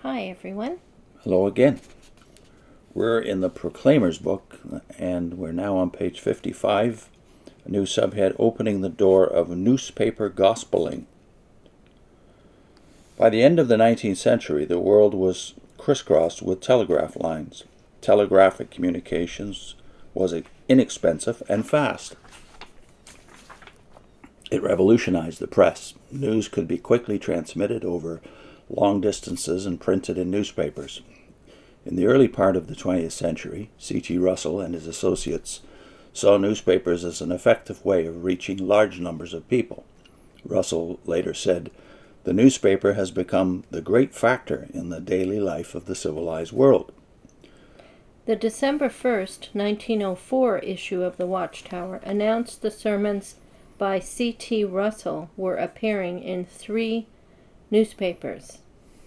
Hi, everyone. Hello again. We're in the Proclaimer's book, and we're now on page 55, a new subhead, Opening the Door of Newspaper Gospeling. By the end of the 19th century, the world was crisscrossed with telegraph lines. Telegraphic communications was inexpensive and fast. It revolutionized the press. News could be quickly transmitted over long distances and printed in newspapers. In the early part of the 20th century, C.T. Russell and his associates saw newspapers as an effective way of reaching large numbers of people. Russell later said, "The newspaper has become the great factor in the daily life of the civilized world." The December 1st, 1904 issue of the Watchtower announced the sermons by C.T. Russell were appearing in 3 newspapers.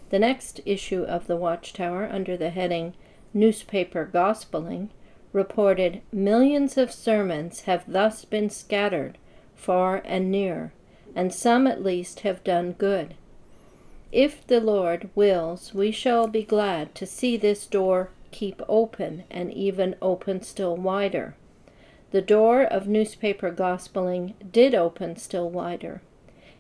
The next issue of the Watchtower, under the heading Newspaper Gospeling, reported, "Millions of sermons have thus been scattered far and near, and some at least have done good. If the Lord wills, we shall be glad to see this door keep open, and even open still wider." The door of newspaper gospeling did open still wider.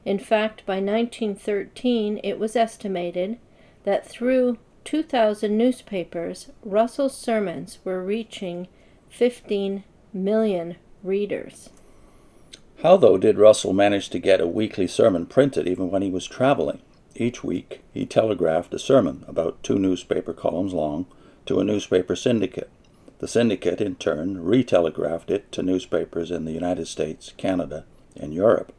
In fact, by 1913, it was estimated that through 2,000 newspapers, Russell's sermons were reaching 15 million readers. How, though, did Russell manage to get a weekly sermon printed even when he was traveling? Each week, he telegraphed a sermon, about 2 newspaper columns long, to a newspaper syndicate. The syndicate, in turn, re-telegraphed it to newspapers in the United States, Canada, and Europe.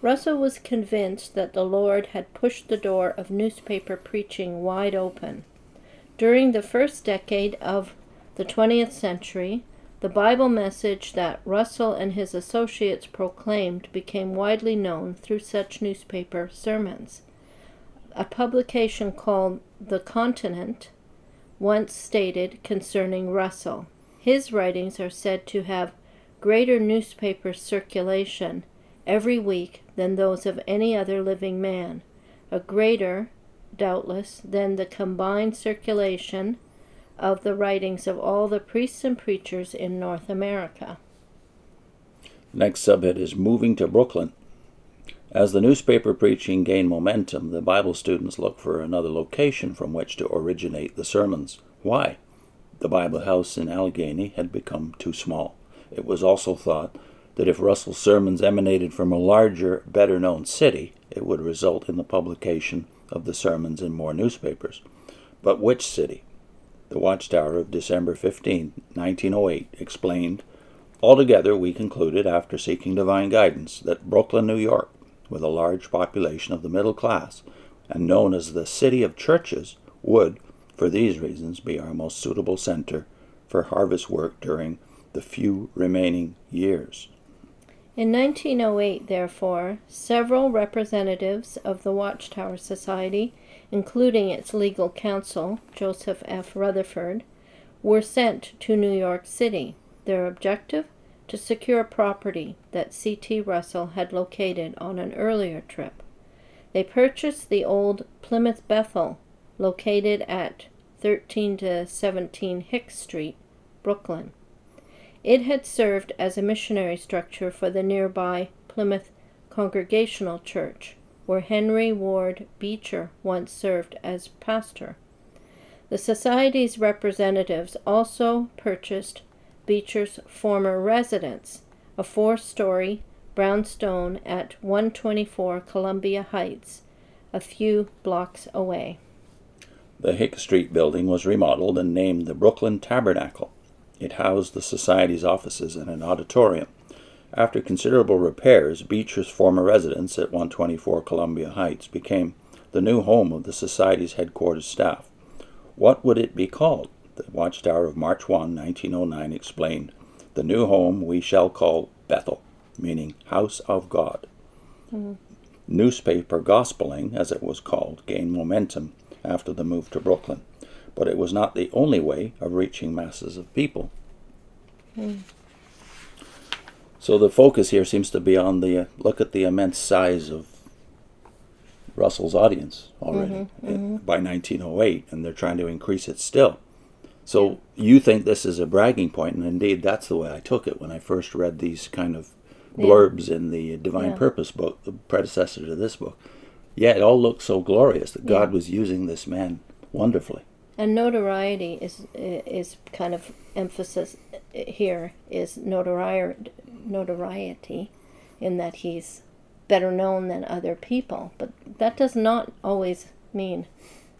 Russell was convinced that the Lord had pushed the door of newspaper preaching wide open. During the first decade of the 20th century, the Bible message that Russell and his associates proclaimed became widely known through such newspaper sermons. A publication called The Continent once stated concerning Russell, "His writings are said to have greater newspaper circulation every week than those of any other living man, a greater, doubtless, than the combined circulation of the writings of all the priests and preachers in North America." Next subhead is Moving to Brooklyn. As the newspaper preaching gained momentum, the Bible students looked for another location from which to originate the sermons. Why? The Bible house in Allegheny had become too small. It was also thought that if Russell's sermons emanated from a larger, better-known city, it would result in the publication of the sermons in more newspapers. But which city? The Watchtower of December 15, 1908, explained, "Altogether, we concluded, after seeking divine guidance, that Brooklyn, New York, with a large population of the middle class, and known as the City of Churches, would, for these reasons, be our most suitable center for harvest work during the few remaining years." In 1908, therefore, several representatives of the Watchtower Society, including its legal counsel, Joseph F. Rutherford, were sent to New York City. Their objective? To secure property that C.T. Russell had located on an earlier trip. They purchased the old Plymouth Bethel, located at 13 to 17 Hicks Street, Brooklyn. It had served as a missionary structure for the nearby Plymouth Congregational Church, where Henry Ward Beecher once served as pastor. The Society's representatives also purchased Beecher's former residence, a 4-story brownstone at 124 Columbia Heights, a few blocks away. The Hicks Street building was remodeled and named the Brooklyn Tabernacle. It housed the Society's offices and an auditorium. After considerable repairs, Beecher's former residence at 124 Columbia Heights became the new home of the Society's headquarters staff. What would it be called? The Watchtower of March 1, 1909 explained, "The new home we shall call Bethel, meaning House of God." Newspaper gospeling, as it was called, gained momentum after the move to Brooklyn, but it was not the only way of reaching masses of people. So the focus here seems to be on look at the immense size of Russell's audience already by 1908, and they're trying to increase it still. So you think this is a bragging point, and indeed that's the way I took it when I first read these kind of blurbs in the Divine Purpose book, the predecessor to this book. Yeah, it all looked so glorious that God was using this man wonderfully. And notoriety is kind of emphasis here is notoriety in that he's better known than other people, but that does not always mean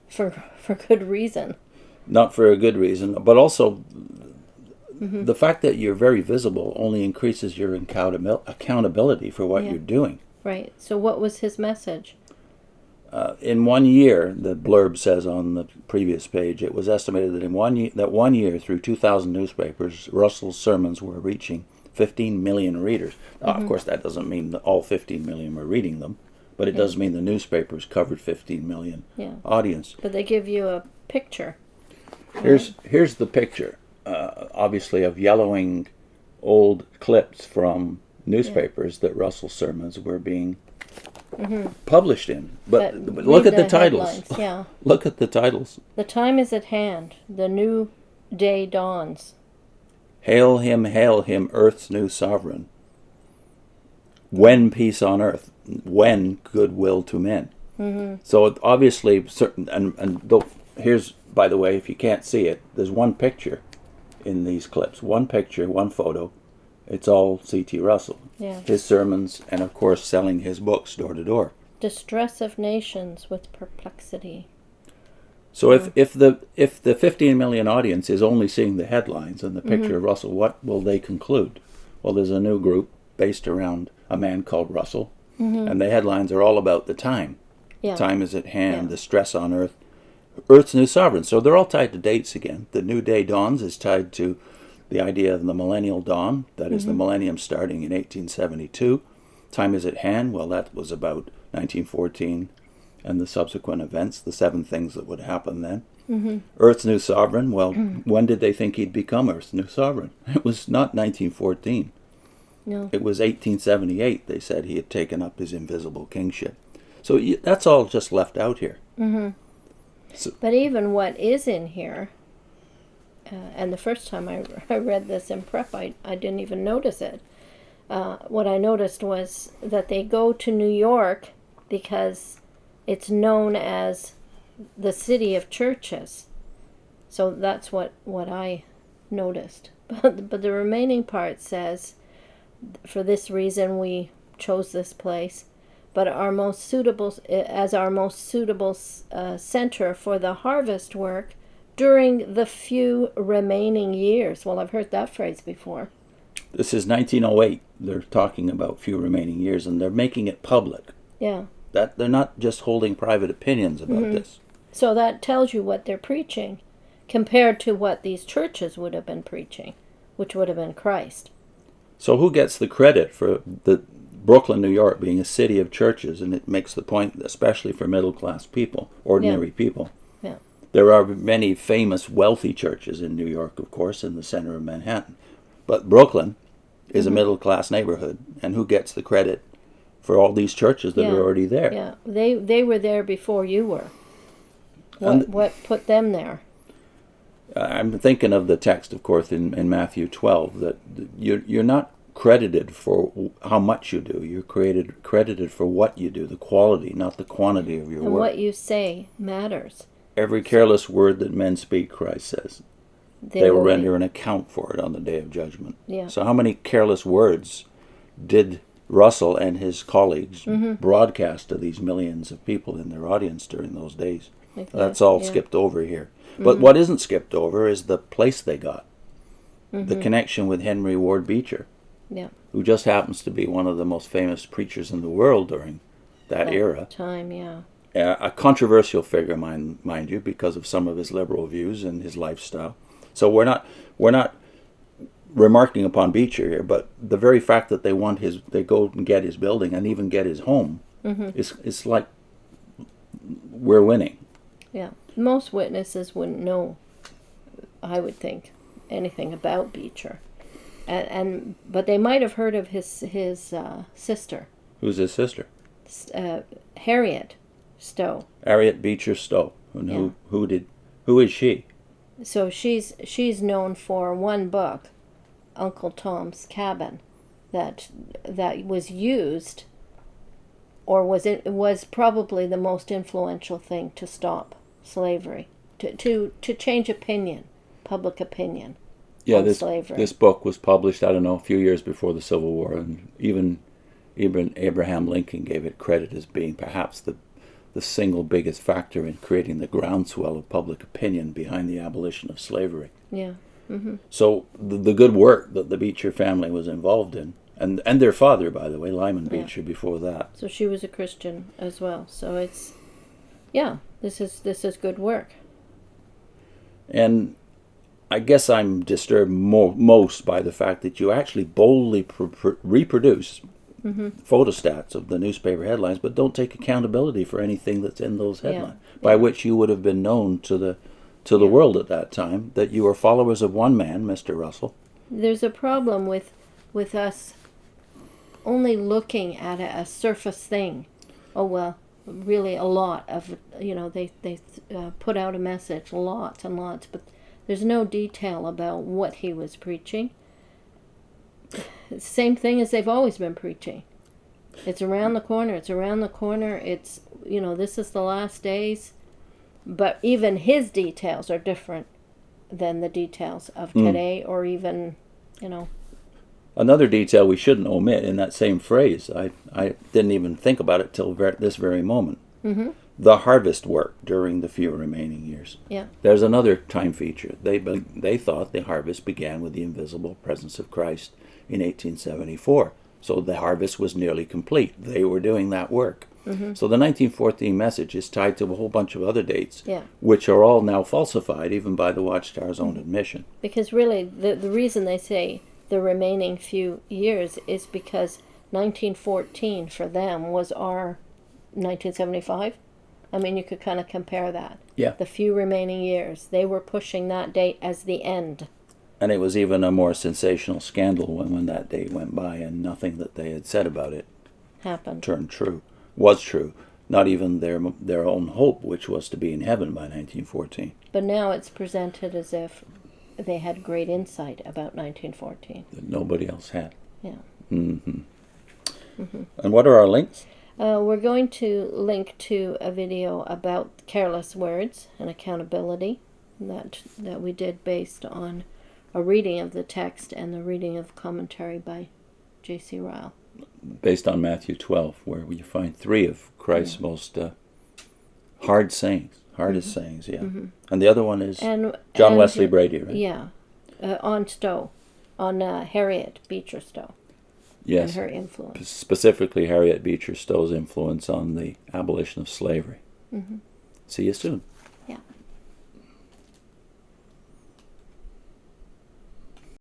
for good reason. Not for a good reason, but also the fact that you're very visible only increases your accountability for what you're doing. Right. So what was his message? In 1 year, the blurb says on the previous page, it was estimated that in 1 year through 2,000 newspapers, Russell's sermons were reaching 15 million readers. Now, of course, that doesn't mean that all 15 million were reading them, but it does mean the newspapers covered 15 million audience. But they give you a picture. Here's the picture, obviously, of yellowing old clips from newspapers that Russell's sermons were being published in. But look at the titles. Yeah. Look at the titles. The time is at hand. The new day dawns. Hail him, earth's new sovereign. When peace on earth, when goodwill to men. So obviously, certain here's, by the way, if you can't see it, there's one picture in these clips. One picture, one photo. It's all C.T. Russell. Yeah. His sermons, and of course selling his books door to door. Distress of nations with perplexity. So if the 15 million audience is only seeing the headlines and the picture of Russell, what will they conclude? Well, there's a new group based around a man called Russell, and the headlines are all about the time. Yeah. Time is at hand, the stress on earth, earth's new sovereign. So they're all tied to dates again. The new day dawns is tied to the idea of the millennial dawn, that is the millennium starting in 1872. Time is at hand, well, that was about 1914 and the subsequent events, the 7 things that would happen then. Earth's new sovereign, well, when did they think he'd become Earth's new sovereign? It was not 1914. No. It was 1878 they said he had taken up his invisible kingship. So that's all just left out here. So, but even what is in here, and the first time I read this in prep, I didn't even notice it. What I noticed was that they go to New York because it's known as the city of churches. So that's what I noticed. But the remaining part says, for this reason we chose this place, but our most suitable center for the harvest work during the few remaining years. Well, I've heard that phrase before. This is 1908. They're talking about few remaining years, and they're making it public. Yeah. That they're not just holding private opinions about this. So that tells you what they're preaching compared to what these churches would have been preaching, which would have been Christ. So who gets the credit for the Brooklyn, New York being a city of churches? And it makes the point, especially for middle-class people, ordinary people. Yeah. There are many famous wealthy churches in New York, of course, in the center of Manhattan. But Brooklyn is a middle-class neighborhood, and who gets the credit for all these churches that are already there? Yeah, they were there before you were. What put them there? I'm thinking of the text, of course, in Matthew 12, that you're not credited for how much you do. You're credited for what you do, the quality, not the quantity of your work. And what you say matters. Every careless word that men speak, Christ says, they will render an account for it on the day of judgment. Yeah. So how many careless words did Russell and his colleagues broadcast to these millions of people in their audience during those days? Exactly. That's all skipped over here. But what isn't skipped over is the place they got. The connection with Henry Ward Beecher, who just happens to be one of the most famous preachers in the world during that era. Time, yeah. A controversial figure, mind you, because of some of his liberal views and his lifestyle. So we're not remarking upon Beecher here, but the very fact that they go and get his building and even get his home is like we're winning. Yeah, most witnesses wouldn't know, I would think, anything about Beecher, but they might have heard of his sister. Who's his sister? Harriet. Stowe. Harriet Beecher Stowe. And Yeah. who is she? So she's known for one book, Uncle Tom's Cabin, that was used, or was probably the most influential thing to stop slavery, to change public opinion. Yeah, on slavery. This book was published, I don't know, a few years before the Civil War, and even Abraham Lincoln gave it credit as being perhaps the single biggest factor in creating the groundswell of public opinion behind the abolition of slavery. Yeah. Mm-hmm. So the good work that the Beecher family was involved in, and their father, by the way, Lyman Beecher, before that. So she was a Christian as well. So it's, yeah, this is good work. And I guess I'm disturbed most by the fact that you actually boldly reproduce photostats of the newspaper headlines, but don't take accountability for anything that's in those headlines, by which you would have been known to the world at that time that you were followers of one man, Mr. Russell. There's a problem with us only looking at a surface thing. Oh well, really a lot of, they put out a message, lots and lots, but there's no detail about what he was preaching. Same thing as they've always been preaching. It's around the corner. It's around the corner. It's, this is the last days. But even his details are different than the details of today, or even, Another detail we shouldn't omit in that same phrase, I didn't even think about it till this very moment. Mm-hmm. The harvest work during the few remaining years. Yeah. There's another time feature. They thought the harvest began with the invisible presence of Christ in 1874. So the harvest was nearly complete. They were doing that work. Mm-hmm. So the 1914 message is tied to a whole bunch of other dates, which are all now falsified, even by the Watchtower's own admission. Because really, the reason they say the remaining few years is because 1914 for them was our 1975. I mean, you could kind of compare that. Yeah. The few remaining years. They were pushing that date as the end. And it was even a more sensational scandal when that date went by and nothing that they had said about it happened. Was true. Not even their own hope, which was to be in heaven by 1914. But now it's presented as if they had great insight about 1914. That nobody else had. Yeah. Mm-hmm. Mm-hmm. And what are our links? We're going to link to a video about careless words and accountability that we did based on a reading of the text and the reading of commentary by J.C. Ryle. Based on Matthew 12, where you find three of Christ's most hardest sayings, yeah. Mm-hmm. And the other one is John Wesley Brady, right? Yeah, on Stowe, on Harriet Beecher Stowe. Yes. And her influence. Specifically Harriet Beecher Stowe's influence on the abolition of slavery. Mm-hmm. See you soon.